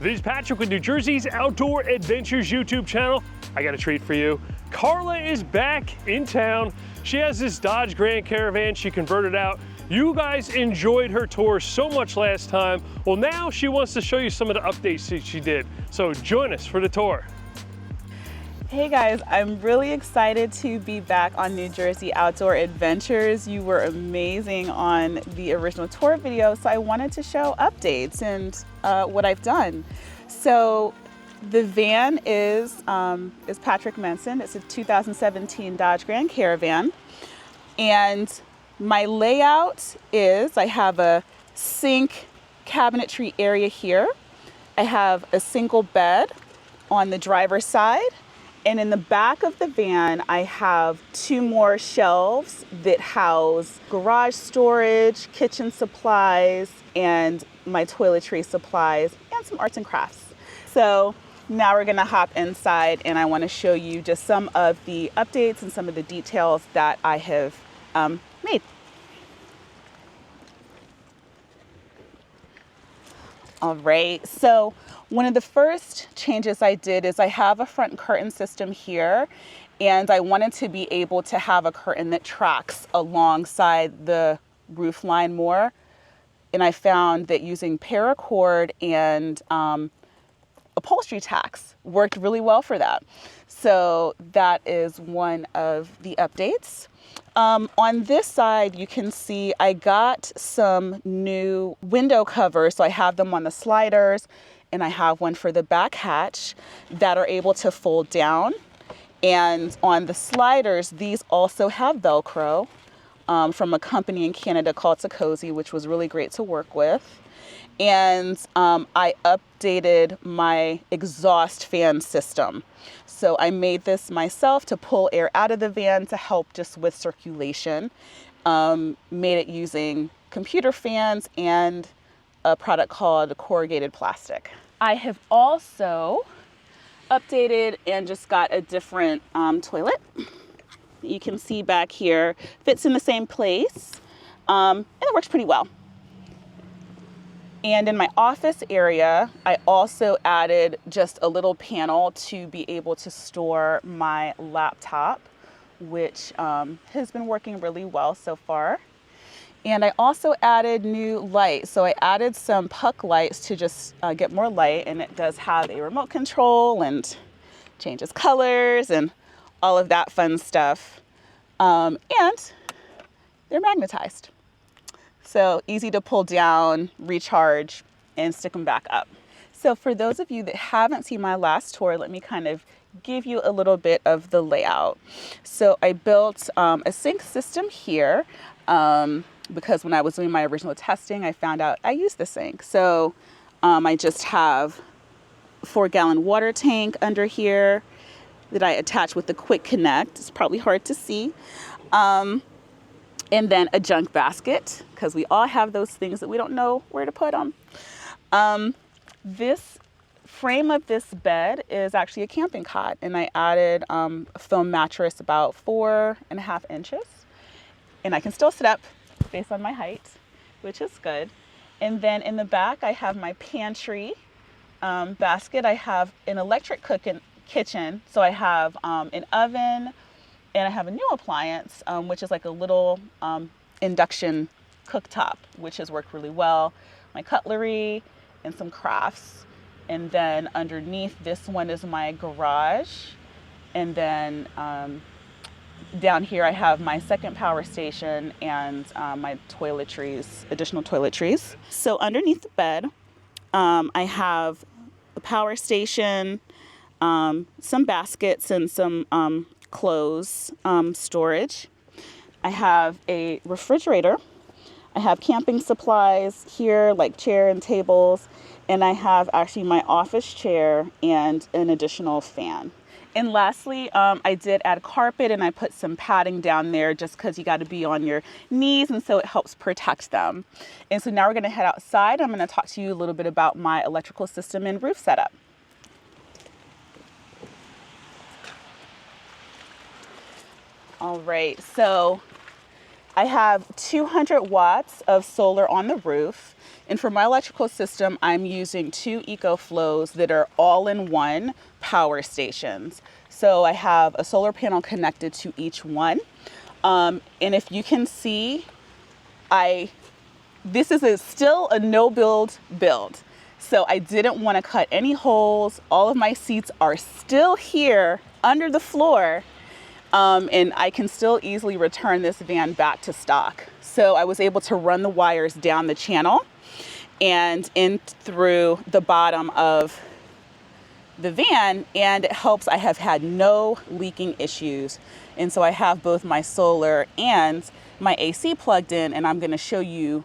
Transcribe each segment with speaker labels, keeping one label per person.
Speaker 1: This is Patrick with New Jersey's Outdoor Adventures YouTube channel. I got a treat for you. Carla is back in town. She has this Dodge Grand Caravan she converted out. You guys enjoyed her tour so much last time. Well, now she wants to show you some of the updates that she did. So join us for the tour.
Speaker 2: Hey guys, I'm really excited to be back on New Jersey Outdoor Adventures. You were amazing on the original tour video, so I wanted to show updates and what I've done. So the van is Patrick mentioned. It's a 2017 Dodge Grand Caravan. And my layout is I have a sink cabinetry area here. I have a single bed on the driver's side. And in the back of the van, I have two more shelves that house garage storage, kitchen supplies, and my toiletry supplies, and some arts and crafts. So now we're gonna hop inside and I wanna show you just some of the updates and some of the details that I have made. All right, so one of the first changes I did is I have a front curtain system here, and I wanted to be able to have a curtain that tracks alongside the roof line more. And I found that using paracord and upholstery tacks worked really well for that. So that is one of the updates. On this side, you can see I got some new window covers. So I have them on the sliders, and I have one for the back hatch that are able to fold down. And on the sliders, these also have Velcro from a company in Canada called Cozy, which was really great to work with. And I updated my exhaust fan system. So I made this myself to pull air out of the van to help just with circulation. Made it using computer fans and a product called corrugated plastic. I have also updated and just got a different toilet. You can see back here, fits in the same place, and it works pretty well. And in my office area, I also added just a little panel to be able to store my laptop, which has been working really well so far. And I also added new lights. So I added some puck lights to just get more light, and it does have a remote control and changes colors and all of that fun stuff. And they're magnetized. So easy to pull down, recharge, and stick them back up. So for those of you that haven't seen my last tour, let me kind of give you a little bit of the layout. So I built a sink system here because when I was doing my original testing, I found out I used the sink. So I just have a 4-gallon water tank under here that I attach with the quick connect. It's probably hard to see. And then a junk basket, because we all have those things that we don't know where to put them. This frame of this bed is actually a camping cot, and I added a foam mattress about 4.5 inches. And I can still sit up based on my height, which is good. And then in the back, I have my pantry basket. I have an electric kitchen, so I have an oven, and I have a new appliance, which is like a little induction cooktop, which has worked really well. My cutlery and some crafts. And then underneath this one is my garage. And then down here I have my second power station and my toiletries, additional toiletries. So underneath the bed, I have a power station, some baskets and some clothes storage. I have a refrigerator. I have camping supplies here like chair and tables, and I have actually my office chair and an additional fan. And lastly, I did add carpet, and I put some padding down there just because you got to be on your knees, and so it helps protect them. And so now we're going to head outside. I'm going to talk to you a little bit about my electrical system and roof setup. All right, so I have 200 watts of solar on the roof, And for my electrical system, I'm using 2 EcoFlows that are all-in-one power stations. So I have a solar panel connected to each one. And if you can see, this is still a no-build build. So I didn't want to cut any holes. All of my seats are still here under the floor. And I can still easily return this van back to stock. So I was able to run the wires down the channel and in through the bottom of the van, and it helps. I have had no leaking issues. And so I have both my solar and my AC plugged in, and I'm going to show you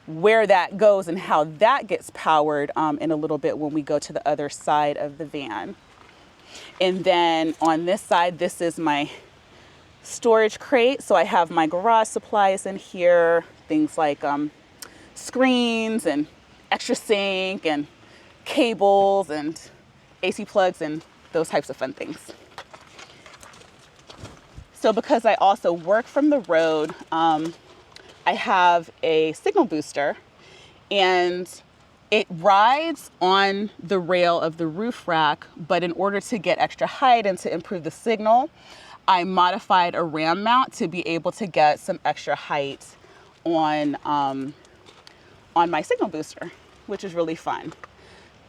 Speaker 2: where that goes and how that gets powered in a little bit when we go to the other side of the van. And then on this side, this is my storage crate. So I have my garage supplies in here, things like screens and extra sink and cables and AC plugs and those types of fun things. So because I also work from the road, I have a signal booster, and it rides on the rail of the roof rack, but in order to get extra height and to improve the signal, I modified a ram mount to be able to get some extra height on my signal booster, which is really fun.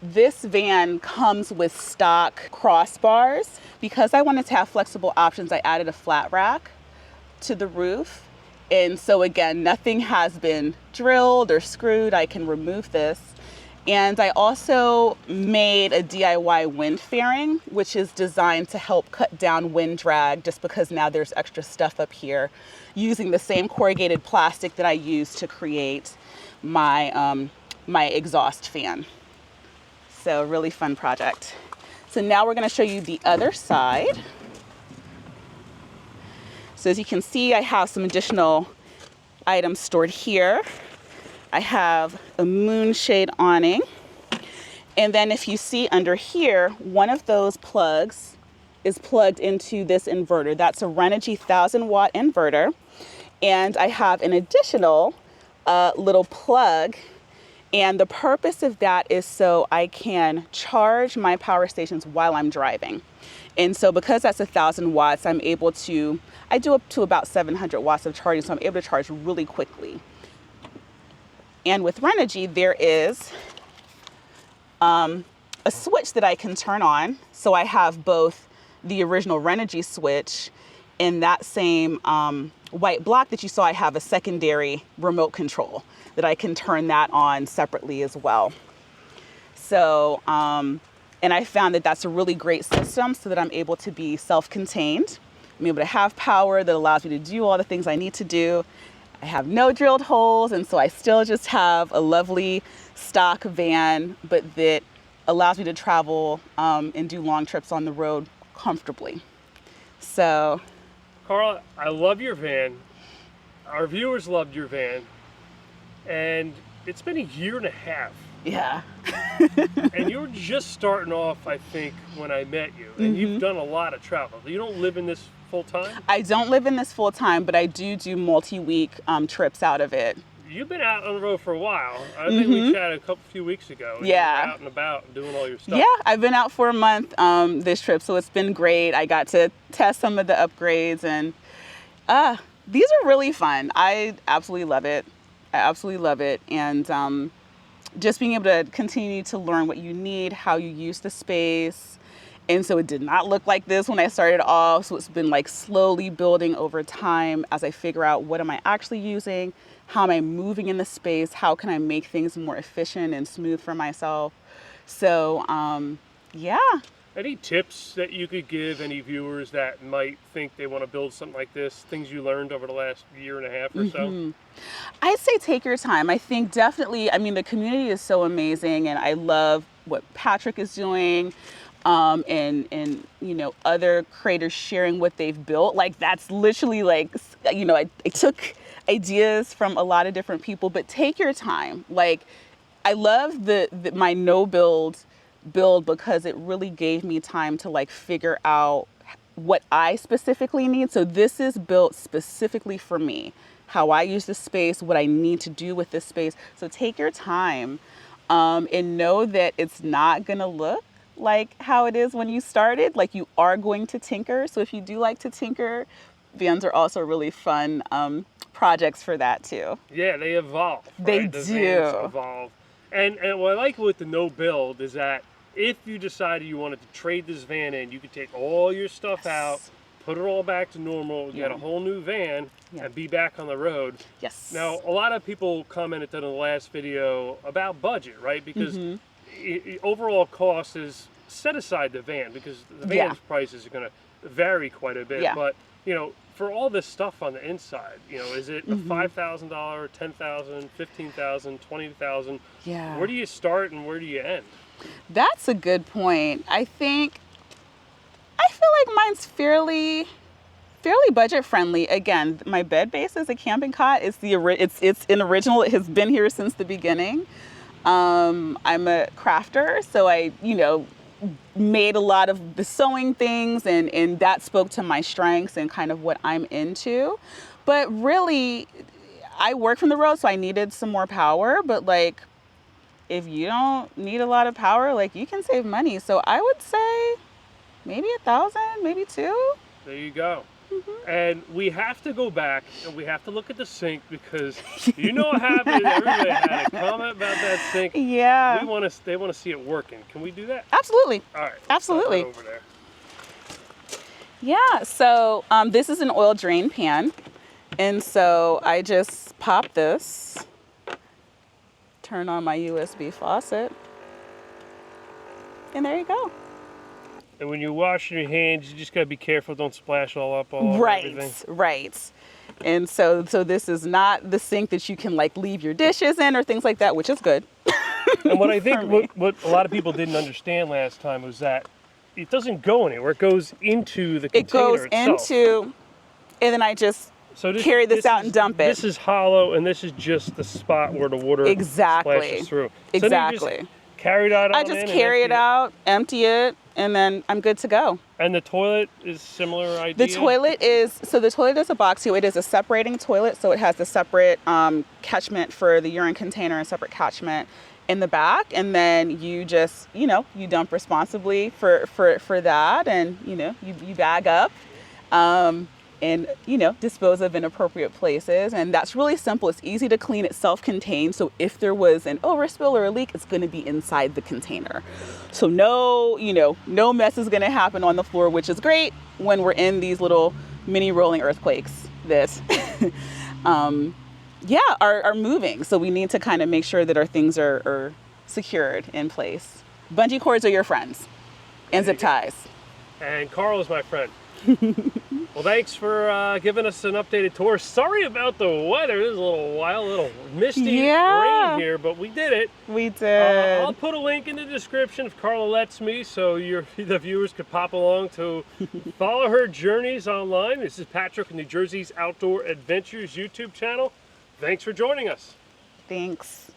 Speaker 2: This van comes with stock crossbars. Because I wanted to have flexible options, I added a flat rack to the roof. And so again, nothing has been drilled or screwed. I can remove this. And I also made a DIY wind fairing, which is designed to help cut down wind drag, just because now there's extra stuff up here, using the same corrugated plastic that I used to create my, my exhaust fan. So really fun project. So now we're going to show you the other side. So as you can see, I have some additional items stored here. I have a moonshade awning. And then if you see under here, one of those plugs is plugged into this inverter. That's a Renogy 1000-watt inverter. And I have an additional little plug. And the purpose of that is so I can charge my power stations while I'm driving. And so because that's 1,000 watts, I'm able to, I do up to about 700 watts of charging, so I'm able to charge really quickly. And with Renogy, there is a switch that I can turn on. So I have both the original Renogy switch and that same white block that you saw. I have a secondary remote control that I can turn that on separately as well. So, and I found that that's a really great system so that I'm able to be self-contained. I'm able to have power that allows me to do all the things I need to do. I have no drilled holes, and so I still just have a lovely stock van, but that allows me to travel and do long trips on the road comfortably. So.
Speaker 1: Carla, I love your van. Our viewers loved your van. And it's been 1.5 years.
Speaker 2: Yeah.
Speaker 1: And you were just starting off, I think, when I met you. And you've done a lot of travel. You don't live in this full time? I
Speaker 2: don't live in this full time, but I do multi-week trips out of it.
Speaker 1: You've been out on the road for a while. I think we chatted a few weeks ago.
Speaker 2: Yeah.
Speaker 1: You were out and about and doing all your stuff.
Speaker 2: Yeah, I've been out for a month this trip, so it's been great. I got to test some of the upgrades, and these are really fun. I absolutely love it. I absolutely love it. And just being able to continue to learn what you need, how you use the space. And so it did not look like this when I started off. So it's been like slowly building over time as I figure out what am I actually using, how am I moving in the space, how can I make things more efficient and smooth for myself. So yeah.
Speaker 1: Any tips that you could give any viewers that might think they want to build something like this, things you learned over the last 1.5 years or so?
Speaker 2: I'd say take your time. I think definitely, I mean, the community is so amazing, and I love what Patrick is doing, and you know, other creators sharing what they've built. Like, that's literally like, you know, I took ideas from a lot of different people, but take your time. Like, I love my no build because it really gave me time to like figure out what I specifically need. So this is built specifically for me. how I use this space, what I need to do with this space. So take your time and know that it's not gonna look like how it is when you started. Like, you are going to tinker. So if you do like to tinker, vans are also really fun projects for that too.
Speaker 1: Yeah, they evolve.
Speaker 2: They
Speaker 1: right? The
Speaker 2: do.
Speaker 1: vans evolve. And what I like with the no build is that if you decided you wanted to trade this van in, you could take all your stuff out, put it all back to normal, get a whole new van, and be back on the road.
Speaker 2: Yes.
Speaker 1: Now, a lot of people commented in the last video about budget, right? Because overall cost is set aside the van, because the van's prices are going to vary quite a bit. But, you know, for all this stuff on the inside, you know, is it a $5,000, $10,000, $15,000, $20,000?
Speaker 2: Yeah.
Speaker 1: Where do you start and where do you end?
Speaker 2: That's a good point. I feel like mine's fairly budget friendly. Again, my bed base is a camping cot. It's an original. It has been here since the beginning. I'm a crafter, so I, you know, made a lot of the sewing things, and that spoke to my strengths and kind of what I'm into. But really, I work from the road, so I needed some more power. But like, if you don't need a lot of power, like, you can save money. So I would say maybe 1,000, maybe 2.
Speaker 1: There you go. And we have to go back and we have to look at the sink, because you know what happened. Everybody had a comment about that sink.
Speaker 2: Yeah.
Speaker 1: They want to see it working. Can we do that?
Speaker 2: Absolutely.
Speaker 1: All right.
Speaker 2: Absolutely.
Speaker 1: Over there.
Speaker 2: Yeah. So this is an oil drain pan, and so I just pop this, turn on my USB faucet, and there you go.
Speaker 1: And when you're washing your hands, you just gotta be careful. Don't splash all up all over everything.
Speaker 2: Right. And so this is not the sink that you can like leave your dishes in or things like that, which is good.
Speaker 1: And what I think what a lot of people didn't understand last time was that it doesn't go anywhere. It goes into the container itself.
Speaker 2: And then I just carry this out and dump it.
Speaker 1: This is hollow, and this is just the spot where the water splashes through.
Speaker 2: Exactly.
Speaker 1: So you just carry that
Speaker 2: I just carry it out, empty it, and then I'm good to go.
Speaker 1: And the toilet is similar idea?
Speaker 2: The toilet is a box too. It is a separating toilet, so it has a separate catchment for the urine container and separate catchment in the back. And then you just, you know, you dump responsibly for that, and, you know, you bag up and, you know, dispose of in appropriate places. And that's really simple. It's easy to clean. It's self-contained. So if there was an overspill or a leak, it's going to be inside the container. So no mess is going to happen on the floor, which is great when we're in these little mini rolling earthquakes that are moving. So we need to kind of make sure that our things are secured in place. Bungee cords are your friends, and zip ties.
Speaker 1: And Carla's my friend. Well, thanks for giving us an updated tour. Sorry about the weather. This is a little misty rain here, but we did it.
Speaker 2: We did.
Speaker 1: I'll put a link in the description if Carla lets me, so the viewers could pop along to follow her journeys online. This is Patrick in New Jersey's Outdoor Adventures YouTube channel. Thanks for joining us.
Speaker 2: Thanks.